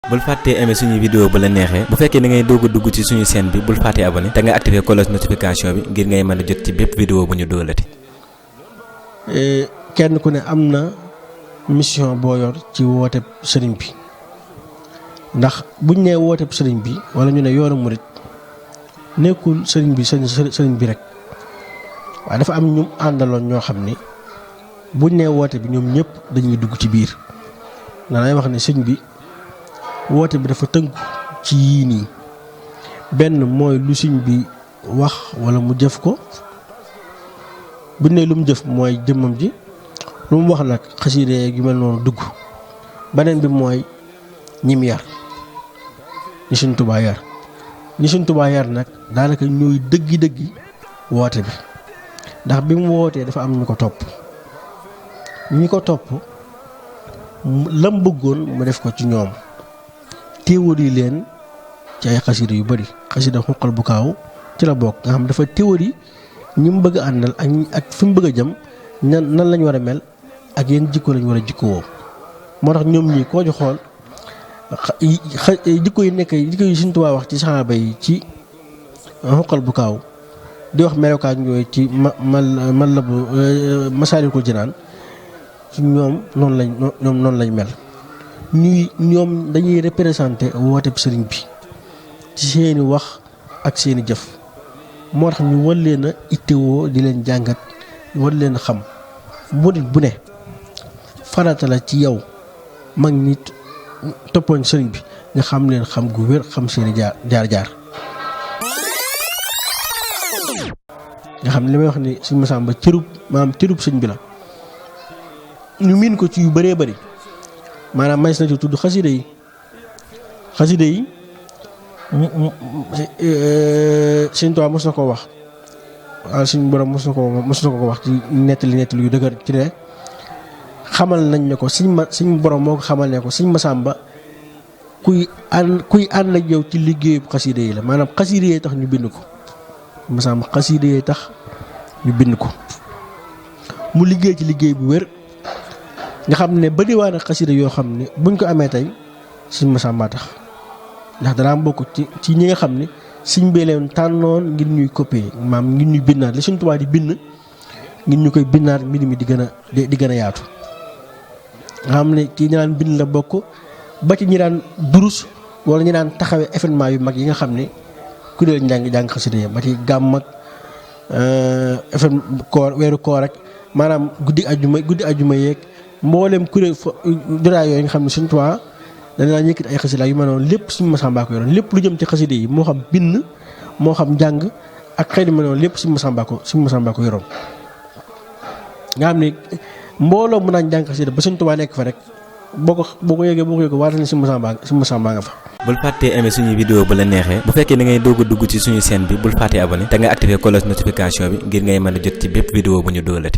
bul fàttee aimer suñu vidéo bu la neexee bu fekkee da ngay doog a dugg ci suñu chaîne bi bul fàttee abonné te nga activer cloche notification bi ngir ngay mën a jot ci bépp vidéo bu ñu doolati. kenn ku ne am na mission boo yor ci wooteeb sëriñ bi ndax buñ nee wooteeb sëriñ bi wala ñu ne yoonu murit nekkul sëriñ bi sëriñ bi rek waaye dafa am ñum àndaloon ñoo xam ni buñ nee woote bi ñoom ñëpp dañuy dugg ci biir danay wax ne sëriñ bi woote bi dafa tënku ci yii nii benn mooy lu sëriñ bi wax wala mu jëf ko buñ ne lu mu jëf mooy jëmmam ji lu mu wax nag xasida yu mel noonu dugg beneen bi mooy ñim yar ñi Sëriñ Tuubaa yar ñi Sëriñ Tuubaa yar nag daanaka ñooy dëggi woote bi ndax bi mu wootee dafa am ñu ko topp ñi ko topp lam bëggoon mu def ko ci ñoom théorie leen ci ay xasida yu bari xasida xuqal bu kaaw ci la bokk nga xam dafa théorie ñi mu bëgg a àndal ak fi mu bëgg a jëm nan lañ war a mel ak yenn jikko lañ war a jikkowoo moo tax ñoom ñii koo ci xool jikko yi Sëriñ Tuubaa wax ci saxaaba yi ci xuqal bu kaaw di wax melokaan yooyu ci Masaalikul Jinaan ñoom noonu lañ mel ñoom dañuy représenté wooteeb sëriñ bi ci seeni wax ak seeni jëf moo tax ñu war leen a ittewoo di leen jàngat war leen a xam murit bu ne farata la ci yow mag ñi toppoon sëriñ bi nga xam leen xam gu wér xam seeni jaar nga xam ne li may wax ni Sëriñ Masamba cërub sëñ bi la ñu miin ko ci yu bëree bëri maanaam may na ci tudd xasida yi Sëriñ Tuubaa mos na koo wax waaw suñu borom mos na ko wax ci nettali yu dëgër ci ne xamal nañ ne ko suñu borom moo ko xamal ne ko Sëriñ Masamba kuy ànd ak yow ci liggéeyu xasida yi la maanaam xasida yi tax ñu bind ko Masamba xasida yi tax ñu bind ko mu liggéey ci liggéey bu wér nga xam ne bariwaan ak xasida yoo xam ne buñ ko amee tey Sëriñ Masamba tax ndax danaa bokk ci ñi nga xam ne Sëriñ bi leen tànnoon ngir ñuy copier maam ngir ñuy bindaat li Sëriñ Tuubaa di bind ngir ñu koy bindaat mbir mi di gën a yaatu nga xam ne ci ñi daan bind la bokk ba ci ñi daan durus wala ñi daan taxawee événement yu mag yi nga xam ne kuréel jàng xasida yi ba ci gàmm ak FM koor weeru koor rek maanaam guddi ajuma yeeg mboolem kuréel jotaay yooyu nga xam ne Sëriñ Tuubaa dana daan yëkkati ay xasida yu mel noonu lépp Sëriñ Masamba ko yoroon lépp lu jëm ci xasida yi moo xam bind moo xam jàng ak xëy na mel noonu lépp Sëriñ Masamba ko yoroon nga xam ne mbooloo mu naan jàng xasida ba Sëriñ Tuubaa nekk fa rek boo ko yëgee waatal ne Sëriñ Masamba nga fa. bul fàttee aimer suñu vidéo bu la neexee bu fekkee da ngay doog a dugg ci suñu chaîne bi bul fàttee abonné te nga activer cloche notification bi ngir ngay mën a jot ci bépp vidéo bu ñu doolati.